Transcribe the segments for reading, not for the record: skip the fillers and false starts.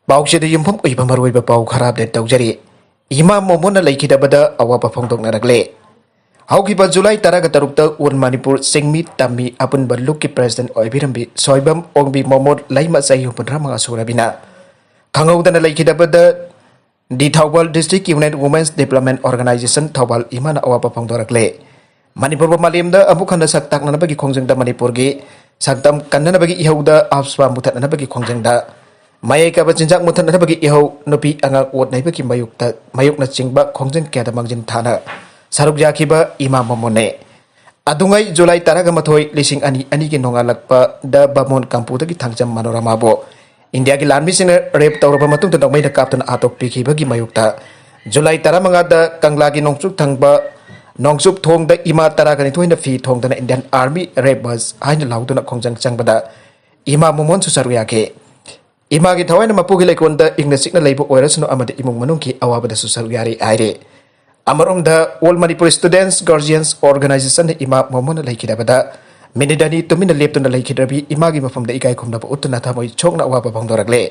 ꯄꯥꯎꯆꯦꯗ ꯌꯨꯝꯐꯝ ꯑꯣꯏꯕ ꯃꯔꯨꯑꯣꯏꯕ ꯄꯥꯎ ꯈꯔ ꯑꯞꯗꯦꯠ ꯇꯧꯖꯔꯤ ꯏꯃꯥ ꯃꯣꯃꯣꯟꯅ ꯂꯩꯈꯤꯗꯕꯗ ꯑꯋꯥꯕ ꯐꯣꯡꯗꯣꯛꯅꯔꯛꯂꯦ ꯍꯧꯈꯤꯕ ꯖꯨꯂꯥꯏ 13 ꯑꯣꯜ ꯃꯅꯤꯄꯨꯔ ꯆꯤꯡꯃꯤ ꯇꯝꯃꯤ ꯑꯄꯨꯟꯕ ꯂꯨꯞꯀꯤ ꯄ꯭ꯔꯦꯁꯤꯗꯦꯟꯠ ꯑꯣꯏꯕꯤꯔꯝꯕꯤ ꯁꯣꯏꯕꯝ ꯑꯣꯡꯕꯤ ꯃꯣꯃꯣꯟ ꯂꯩꯃ ꯆꯍꯤ 35 ꯁꯨꯔꯕꯤꯅ ꯈꯪꯍꯧꯗꯅ ꯂꯩꯈꯤꯗꯕꯗ the Thoubal district union women's development organisation Thoubal ꯏꯃꯥꯅ ꯑꯋꯥꯕ ꯐꯣꯡꯗꯣꯔꯛꯂꯦ ꯃꯅꯤꯄꯨꯔ ꯃꯥꯂꯦꯝꯗ ꯑꯃꯨꯛ ꯍꯟꯅ ꯁꯛ ꯇꯥꯛꯅꯅꯕꯒꯤ ꯈꯣꯡꯖꯪꯗ ꯃꯅꯤꯄꯨꯔꯒꯤ ꯁꯛꯇꯝ ꯀꯟꯅꯅꯕꯒꯤ ꯏꯍꯧꯗ ꯑꯞꯁ꯭ꯋꯥ ꯃꯨꯊꯠꯅꯅꯕꯒꯤ ꯈꯣꯡꯖꯪꯗ ꯃꯌꯥꯏ ꯀꯥꯕ ꯆꯤꯟꯖꯥꯛ ꯃꯨꯊꯠꯅꯅꯕꯒꯤ ꯏꯍꯧ ꯅꯨꯄꯤ ꯑꯉꯥꯡ ꯑꯣꯠꯅꯩꯕꯒꯤ ꯃꯥꯌꯣꯛꯅꯆꯤꯡꯕ ꯈꯣꯡꯖꯪ ꯀꯌꯥꯗ ꯃꯥꯡꯖꯤꯟ ꯊꯥꯅ ꯁꯔꯨꯛ ꯌꯥꯈꯤꯕ ꯏꯃꯥ ꯃꯣꯃꯣꯟꯅꯦ ꯑꯗꯨꯉꯩ ꯖꯨꯂꯥꯏ 12 2002ꯒꯤ ꯅꯣꯡꯉꯥꯜꯂꯛꯄꯗ ꯕꯥꯃꯣꯟ ꯀꯝꯄꯨꯗꯒꯤ ꯊꯥꯡꯖꯝ ꯃꯅꯣꯔꯃꯥꯕꯨ ꯏꯟꯗꯤꯌꯥꯒꯤ ꯂꯥꯟꯃꯤꯁꯤꯡꯅ ꯔꯦꯞ ꯇꯧꯔꯕ ꯃꯇꯨꯡꯗ ꯅꯣꯡꯃꯩꯅ ꯀꯥꯞꯇꯨꯅ ꯑꯥꯇꯣꯛꯄꯤꯈꯤꯕꯒꯤ ꯃꯥꯌꯣꯛꯇ ꯖꯨꯂꯥꯏ 15ꯗ ꯀꯪꯂꯥꯒꯤ ꯅꯣꯡꯆꯨꯞ ꯊꯪꯕ ꯅꯣꯡꯆꯨꯞ ꯊꯣꯡꯗ ꯏꯃꯥ 12 ꯐꯤ ꯊꯣꯡꯗꯅ ꯏꯟꯗꯤꯌꯟ ꯑꯥꯔꯃꯤ ꯔꯦꯞ ꯕꯁ ꯍꯥꯏꯅ ꯂꯥꯎꯗꯨꯅ ꯈꯣꯡꯖꯪ ꯆꯪꯕꯗ ꯏꯃꯥ ꯃꯣꯃꯣꯟꯁꯨ ꯁꯔꯨꯛ ꯌꯥꯈꯤ इमागी थवाइन मपुगी लेकोंद इंग्न सिक्न लेबो ओइरसनो अमदे इमुंग मनुंगकी अवाबदसु सरुक यारी आइरे अमरोंदा all Manipur students guardians organisation इमा मोमोन लेखिदबदा मिनिदानी तुमिन लेप्तुना लेखिदबी इमागी मफमदा इकाई खुमदब उत्तुना थमोइ छोकना अवाब भोंदोरकले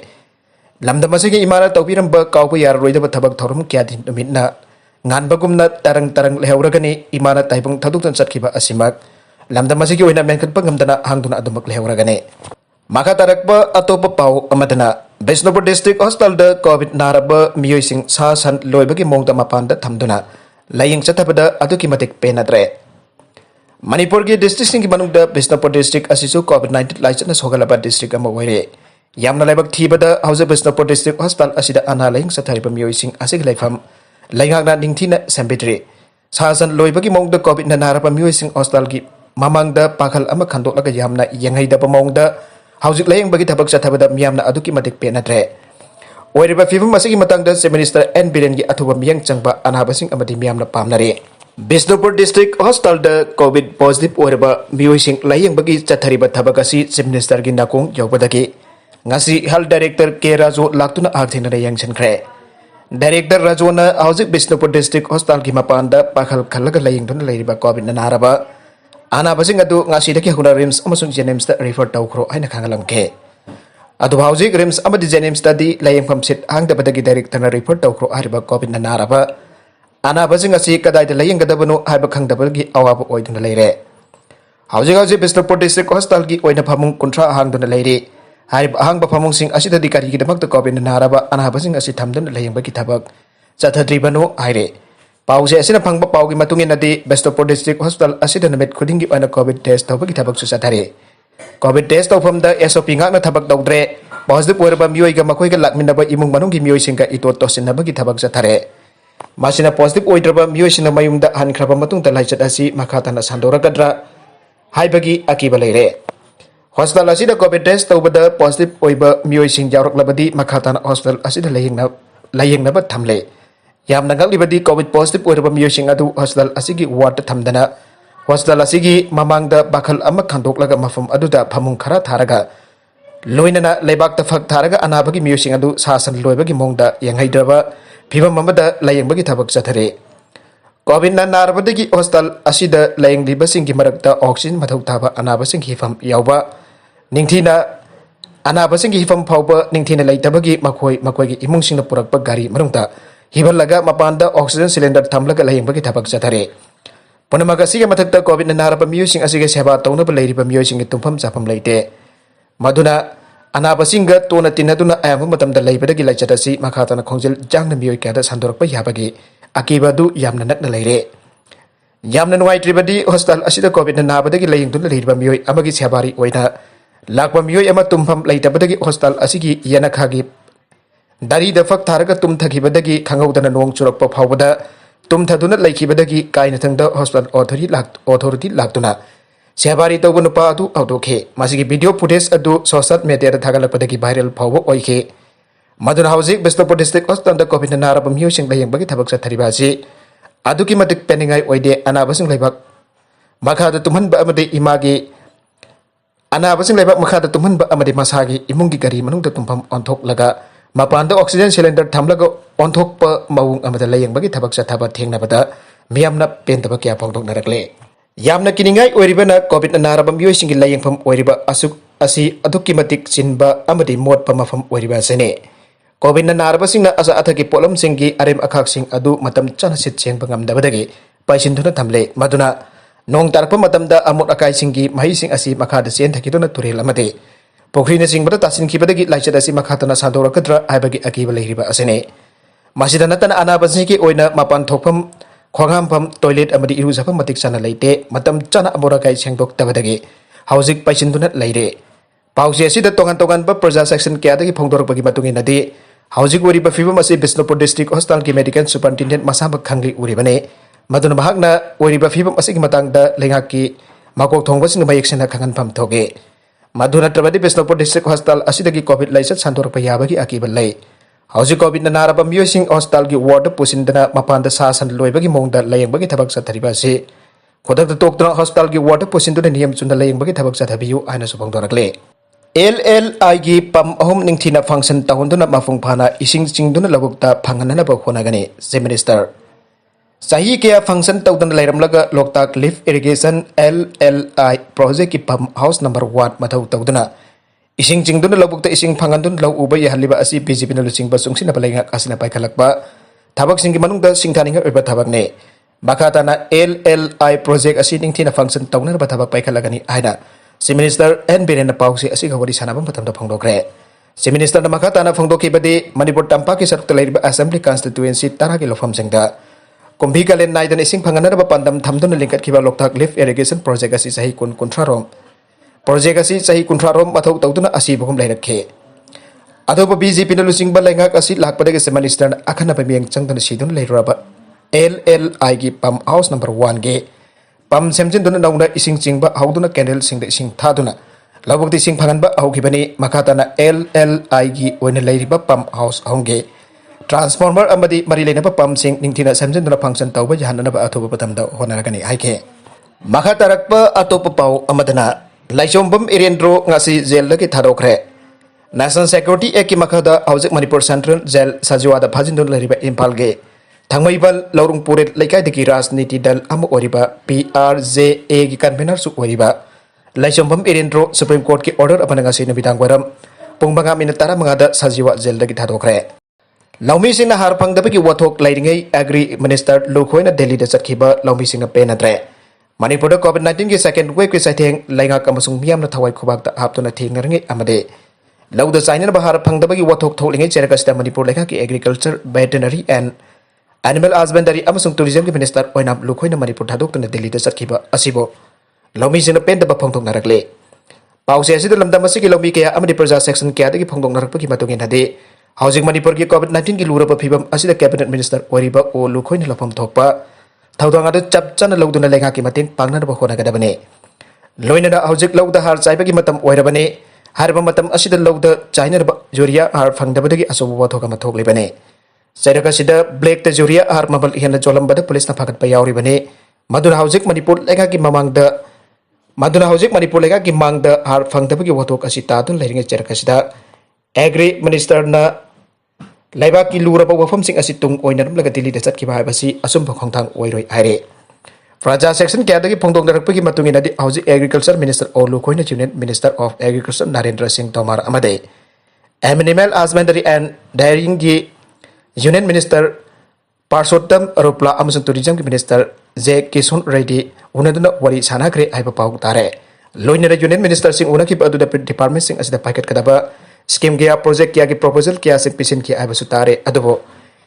लमदमसिगी Imara तौबिरंब काउबो याररोइदब थबक थौरम क्यादिन नुमितना nganbagumna tarang tarang lehawragani imana taibung thaduktan chatkiba asimak lamdamasigi oina menkatpa ngamdana hangduna adumak lehawragani maka tarakba atopa pau amadana Bishnupur Dist.Hospital COVID-19 miosing sasan Loibagi Maongda mapanda thamduna laying chatabada aduki matik pennadre Manipur gi district sing manungda Bishnupur district asisu COVID-19 license sogalaba district ama oire yamna laibak thibada hausa Bishnupur Dist.Hospital asida ana laying chathariba miosing asig laifam laingakna ningthina sambidre sasan Loibagi Maongda COVID-19 miosing hospital gi mamangda pakhal ama khandoklaga yamna yengaidaba maongda Hauzik layang bagi tabak satabada miyamna aduki matik pennadre oiriba fifum masigi matangda Chief Minister N Biren gi athuba miyang changba anabasing amadi miyamna pamnare Bishnupur Dist.Hospital COVID positive oiriba miyoising layang bagi chathariba tabak asi Chief Minister gi nakong yawbadagi ngasi Health Director K Rajo laktuna agthina layang chankre Director Rajona hauzik Bishnupur Dist.Hospital gi mapanda pakhal khalaga layang dun layriba COVID-19 anabasing adu ngasidaki huna rims amasung jenems da refer tawkhro aina khangalamke adu hauzik rims amadi jenems study laying from sit hangda badagi director na refer tawkhro ariba COVID-19 anabasing asi kadai da laying gadabanu haiba khangdabagi awaba oiduna leire hauzik Bishnupur Dist.Hospital gi oina phamung kuntra hangduna leire hariba hangba phamung sing asida dikari gi damak da COVID-19 anabasing asi thamduna laying bagi thabak chathadribanu aire Pause asina phangba paugi matungi nadi Bishnupur Dist.Hospital asida namit khudingi oina COVID test tawbagi thabak su sathare COVID test tawfamda SOP ngakna thabak tawdre positive oirba miyoiga makoiga lakminaba imung manunggi miyoisinga ito tosinabagi thabak sathare masina positive oidraba miyoisina mayumda hankraba matungta laichat asi makhatana sandoragadra haibagi akiba leire hospital asida COVID test tawbada positive oiba miyoising yawraklabadi makhatana hospital asida layingnaba thamle yamna ngalibadi COVID positive oiraba miyoising adu hospital asigi ward thamdana hospital asigi mamangda bakhal ama khandoklaga mafam aduda phamung khara tharaga loinana leibakta phak tharaga anabagi miyoising adu sasan loibagi mongda yangaidraba phibam amada layengbagi thabak chathare COVID-19 hospital asida layenglibasinggi marakta oxygen mathau thaba anabasing hifam yawba ningthina anabasinggi hifam phawba ningthina leitabagi makoigi imungsingna purakpa gari manungta Hibalaga mapanda oxygen cylinder thamlaga layingbagi thabak chathare punamaga siga mathakta COVID-19 miyoising asiga seba tawnaba leiriba miyoising tumpham chapam leite maduna anabasinga tona tinaduna ayam matamda leibadagi laichatasi makhatana khongjel jangna miyoi kada sandorakpa yabagi akiba du yamna nakna leire yamna nuaitribadi hospital asida COVID-19 dagi layingduna leiriba miyoi amagi sebari oina lakpa miyoi ama tumpham leitabadagi hospital asigi yanakhagi Dari da fak tharaga tum thakibadagi khangawdana nong churakpa phawbada tum thaduna laikibadagi kaina thangda hospital authority laktuna sebari tawba nupa adu autokhe masigi video footage adu social media da thagalakpadagi viral phawba oikhe maduna hauzik Bishnupur Dist.Hospital da COVID-19 miyoising layengbagi thabak chathariba asi aduki matik peningai oide anabasing laibak makhada tumhanba amade imagi anabasing laibak makhada tumhanba amade masagi imungi gari manungda tumpham onthok laga Mapanda oxygen cylinder thamlaga onthokpa mawung amada layengbagi thabak chathaba thengnabada miyamna pentaba kya phongdoknarakle yamna kiningai oiribana COVID-19 miyoisinggi layengpham oiriba asuk asi adukki matik chinba amadi motpa mafam oiriba sene covid नारबसिंगना असा अथकी पोलमसिंगी अरेम अखाकसिंग अदु मतम चना seat Cheng बंगमदबदगी पाइसिनदुना थमले मदुना नोंग तारप मतमदा अमुट अकाइसिंगी महिसिंग असि मखादा chain थकिदुना तुरेल अमदे पोखरीना सिंगबदा तासिनखिबदगी लाइचत असि मखातना सादोरकद्रा आइबगी Aqib लेरिबा असने मसिदा नतन अनाबसिंगी ओइना मपान थोकफम खोगामफम toilet अमदि इरुजफम मतिक चना लेते मतम चना अमुट अकाइ सेंगदोक्तबदगी हाउजिक पाइसिनदुना लेरे पाउसे असिदा तोगान तोगान प्रजा सेक्शन क्यादगी फोंदोरपगी मतुंगिनदि हाउजिक ओरिबा फिबम असि बिष्णुपुर डिस्ट्रिक्ट हॉस्पिटल की मेडिकल सुपरिटेंडेंट मसाबक खंगली उरिबने मदुन महागना ओरिबा फिबम असि मतंगदा लेंगाकी माकोक थोंगबसिंग मयेक्सना खंगनफम थोगे मधुना ट्रबदी बिष्णुपुर डिस्ट्रिक्ट हॉस्पिटल असिदगी कोविड लाइसत संदोरप याबगी अकीब लै हाउजिक कोविड नारबा मियोसिंग हॉस्पिटल की वार्ड पुसिंदना मपानदा सासन लोइबगी मोंगदा लयंबगी थबक सथरिबा असि खुदक तोक्तना हॉस्पिटल की वार्ड पुसिंदुना नियम चुंदा लयंबगी थबक सथबियु आइना सुबंगदोरकले LLI की पम अहम निंगथिना फंक्शन तहुंदुना मफुंग फाना इसिंग चिंगदुना लबुकता फंगननबा होनागनी चीफ मिनिस्टर सही के फंक्शन तौदन लेरमलगा Loktak lift irrigation LLI project की पम हाउस नंबर 1 मथौ तौदना इसिंग चिंगदुना लबुकता इसिंग फंगनदुन लौ उबा यहलिबा असि BJP न लुचिंग बसुंगसिना बलैंगा असना पाइखलकबा थबक सिंगी मनुंगदा सिंथानिंगा उबा थबकने बखाताना LLI प्रोजेक्ट असि निंगथिना फंक्शन तौनरबा थबक पाइखलगनी आइना चीफ मिनिस्टर एन बीरेन पाउसे असिगा वरी सानाबम मतमदा फोंदोक्रे चीफ मिनिस्टर न मखाताना फोंदोखिबदि मणिपुर तंपाकी सरुकता लेरिबा असेंबली कॉन्स्टिट्यूएंसी 10 की लोफमसिंगदा कुंभी कालेन नाइदन इसिंग फंगनरबा पंदम थमदुन लिंकटखिबा लोकताक लिफ्ट इरिगेशन प्रोजेक्ट असि सही कुंथ्रारोम प्रोजेक्ट असि सही कुंथ्रारोम मथौ तौदुना असि बहुम लेरखे अदोब BJP न लुचिंगबा लेंगाक असि लाकपदगे चीफ मिनिस्टर अखनबा मियंग चंगदन सिदुन लेरबा LLI की पम हाउस नंबर 1 के पम सेमजिनदुना नौना इसिंग चिंगबा हाउदुना कैंडल सिंग इसिंग थादुना लबुकति इसिंग फंगनबा हौखिबनी मखाताना LLI की ओइना लेरिबा पम हाउस होंगे ट्रांसफॉर्मर अमदी मरी लेनबा पम सिंग निंगथिना सेमजिनदुना फंक्शन तौबा जहाननबा अथोबा पतमदा होनारगनी हाइके मखा तारकपा अतोप पाउ अमदना लाइचोंबम इरेंद्रो ngasi जेल लगे थादोखरे नेशनल सिक्योरिटी एक्ट की मखादा हौजिक मणिपुर सेंट्रल जेल सजिवादा फाजिनदुन लेरिबा इम्फाल गे थांगमैबल लौरुंगपुर लेकाइदगी राजनीति दल PRJA की कन्वेनर सु ओरिबा लाइचोंबम इरेंद्रो सुप्रीम कोर्ट की ऑर्डर अपनगासी नबिदांग वरम पुंग 5 मिनट 15 सजीवा जेल दगी थादोखरे लौमी सिंह हार फंगदबगी वथोक लाइरिंगै एग्री मिनिस्टर लुखोइना दिल्ली दा चटखिबा लौमी सिंह पेनद्रे मणिपुर कोविड 19 की सेकेंड वेव की साइथेंग लाइंगाक अमसुंग मियामना थवाई खुबाक हापतुना थेंगरंगै अमदे लौदा चाइना बहार फंगदबगी वथोक थोलिंगै चेरकसदा मणिपुर लेखा की agriculture veterinary and animal husbandry अमसुंग टूरिज्म की मिनिस्टर ओइनाम लुखोइना मणिपुर थादोक्तुना दिल्ली दा चटखिबा असिबो लौमी सिंह पेंदबा फोंदोक्नरकले पाउसे असिदा लमदम असिगी लौमी कया अमदि प्रजा सेक्शन कयादगी फोंदोक्नरकपगी मतुंगिनदे हाउजिंग मणिपुर की कोविड 19 की लूरब फिबम असिदा कैबिनेट मिनिस्टर ओरिबा ओ लुखोइना लफम थोकपा थौदांगाद चपचना लौदुना लेंगा की मतेंग पांगनबा होनागदबने लोइनदा हाउजिक लौदा हार चाइबगी मतम ओइरबने हारबा मतम असिदा लौदा चाइनरबा जोरिया हार फंगदबदगी असोबा वथोका मथोकलेबने चेरकसिदा ब्लैक द जोरिया हार मबल हेना जोलमबदा पुलिस ना फागत यावरिबने मधुना हाउजिक मणिपुर लेगा की मणिपुर लेगा की मांगदा हार फंगदबगी वथोक असि तादुन लेरिंगे चेरकसिदा एग्री मिनिस्टर ना लाइबा की लूरब वफम सिंह असि तुंग ओइनरम लगा दिल्ली दा चटखिबा हाबसि असुंभ खोंथांग ओइरोय हाइरे प्रजा सेक्शन क्यादगी फोंदोक्नरकपगी मतुंगिनदि हाउजिक एग्रीकल्चर मिनिस्टर ओ लुखोइना union minister of agriculture Narendra Singh Tomar अमदे एनिमल हस्बेंडरी एंड डायरिंग की यूनियन मिनिस्टर पार्सोत्तम अरोपला अमसुंग टूरिज्म की मिनिस्टर जे किशोन रेड्डी उनदुना वरी सानाग्रे हाइबा पाउ तारे लोइनरा यूनियन मिनिस्टर सिंह उनखिबा अदुदा डिपार्टमेंट सिंह असिदा पाइखतकदबा स्कीम क्या प्रोजेक्ट क्या की प्रपोजल क्या से पिसिन की आइबसु तारे अदुबो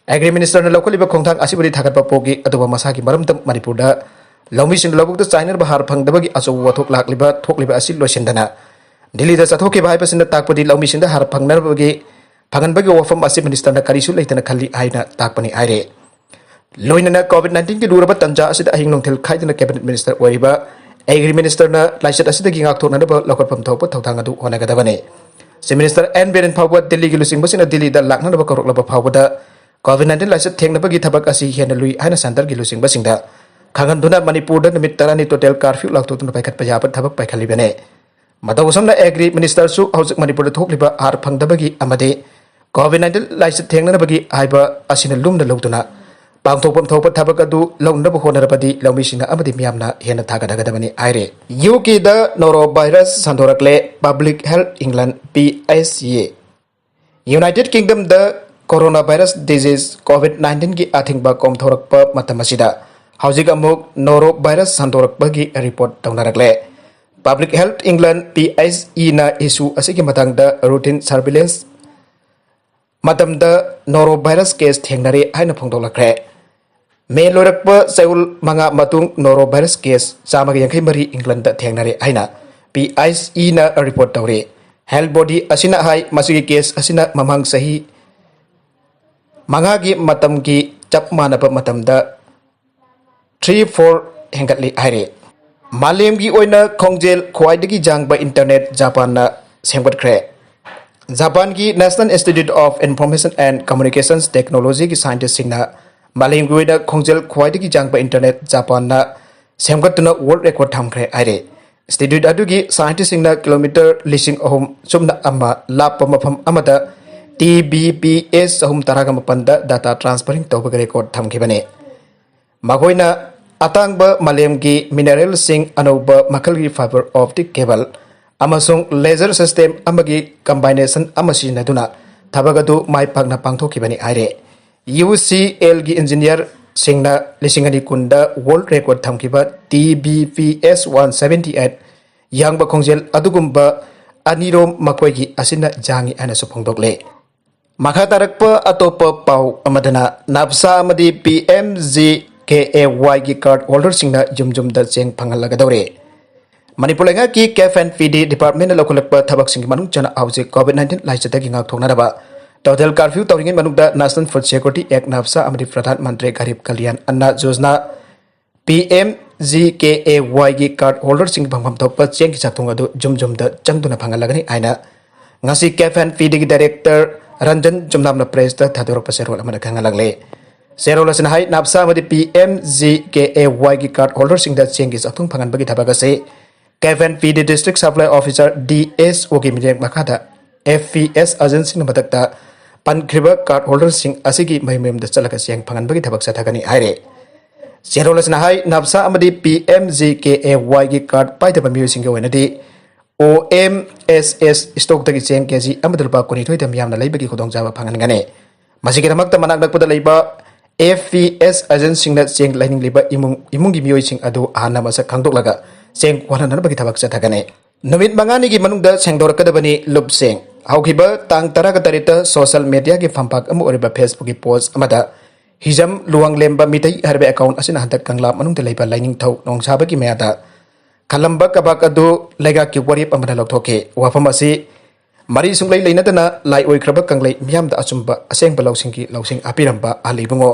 एग्री मिनिस्टर ने लौखलिबा खोंथांग असिबुदि थागतबा पोगी अदुबा मसाकी मरमदम मणिपुरदा लौमी सिंह लबुकदा चाइनर बहार फंगदबगी अचौ वथोक लाक्लिबा थोकलिबा असि लोसेंदना दिल्ली दा चथोके भाइबसिन ताकपदि लौमी सिंह हार फंगनरबगी फंगनबगी वफम असि मिनिस्टर ना करिसु लेतना खल्ली आइना ताकपनि आइरे लोइनना कोविड 19 की लूरब तंजा असिदा अहिंग नोंथेल खाइदना कैबिनेट मिनिस्टर ओइबा एग्री मिनिस्टर ना लाइसेट असिदगी गाक्थोनबा लौखटफम थोप थौथांग अदु होनागदबने चीफ मिनिस्टर एन बीरेन फाउबा दिल्ली की लुसिंगबसिना दिल्ली दा लाक्ननबा कौरकलबा फाउबदा कोविड 19 लाइसेट थेंगनबगी थबक असि हेना लुई हाना सेंटर की लुसिंगबसिंगदा खांगनदुना मणिपुर दा निमित 10 टोटल कर्फ्यू लाक्थोतुना पाइखतपा याबा थबक पाइखलिबने मदौसमना एग्री मिनिस्टर सु हौजिक मणिपुर दा थोकलिबा हार फंगदबगी अमदे कोविड 19 लाइसेट थेंगनबगी हाइबा असिना लुमना लौदुना पांथोपम थोप थबक अदु लौनब होनरबदी लौमिसिंग अमदि मियामना हेना थागदगदबनी आइरे यूके द नोरो वायरस संदोरकले public health England PSA United Kingdom द कोरोना वायरस डिजीज कोविड-19 की अथिंगबा कोमथोरकपा मतमसिदा हौजिक अमुक नोरो वायरस संदोरकबगी रिपोर्ट तौनारकले पब्लिक हेल्थ इंग्लैंड PHE ना इशू असिगी मतंगदा रूटीन सर्विलेंस मतमदा नोरो वायरस केस थेंगनरे हाइना फोंदोलखरे मे लोरकपा सेउल मंगा मतुंग नोरो वायरस केस चामग यंखै मरी इंग्लैंड दा थेंगनरे हाइना PHE ना रिपोर्ट तौरे हेल्थ बॉडी असिना हाई मसिगी केस असिना ममंग सही मंगागी मतम की चप मानब मतमदा 3-4 हेंगतली हाइरे मालेम की ओइना खोंगजेल ख्वाइदगी जांगबा इंटरनेट जापान ना सेमगतख्रे जापान की national institute of information and communications technology की साइंटिस्ट सिंगना मालेम की ओइना खोंगजेल ख्वाइदगी जांगबा इंटरनेट जापान ना सेमगतना वर्ल्ड रिकॉर्ड थमख्रे हाइरे इंस्टीट्यूट अदुगी साइंटिस्ट सिंगना किलोमीटर लिसिंग अहम सुमना अमा लाप मफम अमदा TBPS सहम तरागा मपंदा डाटा ट्रांसफरिंग तौबग रिकॉर्ड थमखिबने मगोइना अतांगबा मालेम की मिनरल सिंग अनौबा मखलगी फाइबर ऑप्टिक केबल अमसुंग लेजर सिस्टम अमगी कंबाइनेशन अमसी नदुना थबगदु माइ पागना पांगथोखिबने हाइरे UCL की इंजीनियर सिंगना लिसिंगनी कुंडा वर्ल्ड रिकॉर्ड थमखिबा TBPS 178 यांगबा खोंजेल अदुगुंबा अनिरोम मकोइगी असिना जांगी अना सुफोंदोकले मखा तारकपा अतोप पाउ अमदना नाफसा अमदी PMGKAY की कार्ड होल्डर सिंगना जुमजुमदा चेंग फंगलगदौरे मणिपुर लेंगा की कैफ एंड फीडी डिपार्टमेंट लखुलकपा थबक सिंग मनुंग चना आउजे कोविड-19 लाइचतगी ngakthonaraba टोटल कर्फ्यू तौरिंग मनुंगदा नेशनल फूड सिक्योरिटी एक्ट नाफसा अमदी प्रधानमंत्री गरीब कल्याण अन्ना योजना PMGKAY की कार्ड होल्डर सिंग भंगम थोप चेंग की चाथुंग अदु जुमजुमदा चंगदुना फंगलगनी आइना ngasi कैफ एंड फीडी की डायरेक्टर रंजन जुमनामना प्रेस दा थादोरक पसेरोल अमदा खंगलगले सेरोल असन हाई नाफसा अमदी PMGKAY की कार्ड होल्डर सिंग दा चेंग की चाथुंग फंगनबगी थबगसे CAF and PD district supply officer DSO की मिजेंग मखादा FPS एजेंसी न मदकता पनख्रिबा कार्ड होल्डर सिंग असिगी महिमेम दा चलका चेंग फंगनबगी थबक सथगनी हाइरे सेरोल असन हाई नाफसा अमदी PMGKAY की कार्ड पाइदबा मियोसिंग के वनदी OMSS स्टॉक तक चेंग केजी अमदलपा कुनिथोय दम यामना लैबगी खुदोंजाबा फंगनगने मसिगिदमक्ता मनाक नकपदा लैबा FPS एजेंसी न चेंग लाइनिंग लैबा इमुंगी मियोइसिंग अदु आना मसक खांदोकलगा चेंग वाहननबगी थबक सथगने नुमित मंगानी की मनुंगदा सेंगदोरकदबनी लुपसेंग हौखिबा तांग तराग तरिता सोशल मीडिया की फंपाक अमु ओरिबा फेसबुक की पोस्ट अमदा हिजम लुवांग लेम्बा मितै हरबे अकाउंट असिना हंतक कंगला मनुंगदा लैबा लाइनिंग थौ नोंसाबगी मेयादा खलंबा कबाक अदु लेगा की वरिप अमदा लौथोके वाफम असि मरी सुंगलै लैनदना लाई ओइख्रबा कंगलै मियामदा अचुंबा असेंबा लौसिंग अपिरंबा आलिबुंगो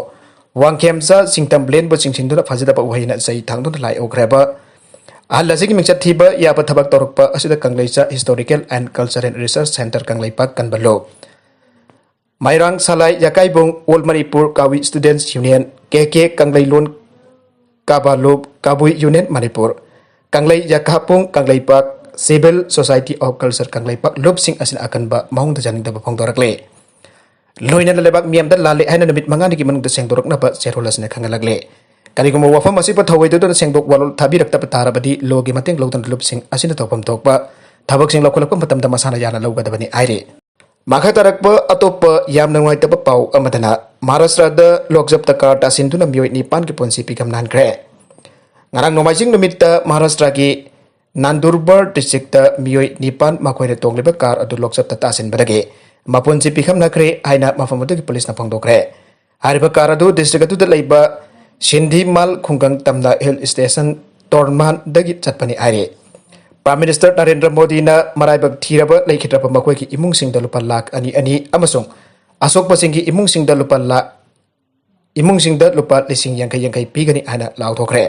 वांगखेमसा सिंगतम ब्लेन बो चिंगसिंदुना फजदबा वहिना जै थांगदुना लाई ओख्रबा अहलसिगी मिंगचत थीबा याबा थबक तौरकपा असिदा Kangleicha historical and cultural research centre Kangleipa Kanbalo माइरांग सलाई याकाइबुंग ऑल मणिपुर कावी स्टूडेंट्स यूनियन KK कंगलैलोन काबालोब काबुई यूनियन मणिपुर कंगलै याकापुंग कंगलैपा सिविल सोसाइटी ऑफ कल्चर कंगलैपा लुपसिंग असिन अकनबा माउंग जानिंगदबा फोंदोरकले लोइना लेबाक मियामदा लाले हाइना नमित मंगानी की मनुंगदा सेंगदोरकनबा सेरोलसने खंगलगले करिगुमो वाफम असिप थवैदुदन सेंगदोक वालोल थाबिरक्तब तारबदी लोगी मतेंग लौदन लुपसिंग असिन तोपम तोकपा थबकसिंग लौखलकप मतमदा मसाना याना लौगदबनी आइरे माखा तरकप अतोप याम नंगाइतब पाउ अमदना महाराष्ट्रदा लोकजब तका तासिंदुना मियोइ निपान की पुंसी पिकम नानख्रे ngarang nomaijing numitta महाराष्ट्र की नांदुरबार डिस्ट्रिक्ट मियोइ निपान मखोइने तोंगलिबा कार अदु लोकसब तता सिनबदगे मपुनसी पिखम नखरे आइना मफमदुगी पुलिस न फोंदोखरे हारिबा कार अदु डिस्ट्रिक्ट अदु लैबा सिंधीमाल खुंगंग तमना हिल स्टेशन तोरमान दगी चटपनी आइरे प्राइम मिनिस्टर नरेंद्र मोदी न मराइबक थीरबा लैखित्रबा मखोइगी इमुंगसिंग द लुपा लाख अनि अनि अमसोंग अशोक पसिंगी इमुंगसिंग द लुपा लाख इमुंगसिंग द लुपा लिसिंग यंखै यंखै पीगनी आइना लाउथोखरे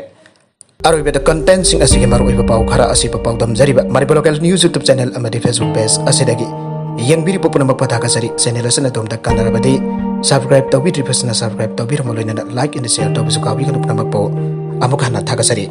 अरोइबे द कंटेंट सिंग असिगे मरोइबा पाउ खरा असिबा पाउ दमजरिबा Manipur local news YouTube channel अमदी फेसबुक पेज असिदगी यंगबिरि पुपुनमक पथाकसरी चैनल असना तोमदा कानरबदी सब्सक्राइब तौबिद्रि फसना सब्सक्राइब तौबिरम लोइना लाइक एंड शेयर तौबिसु काबिगन पुनमक पो अमुक हना थाकसरी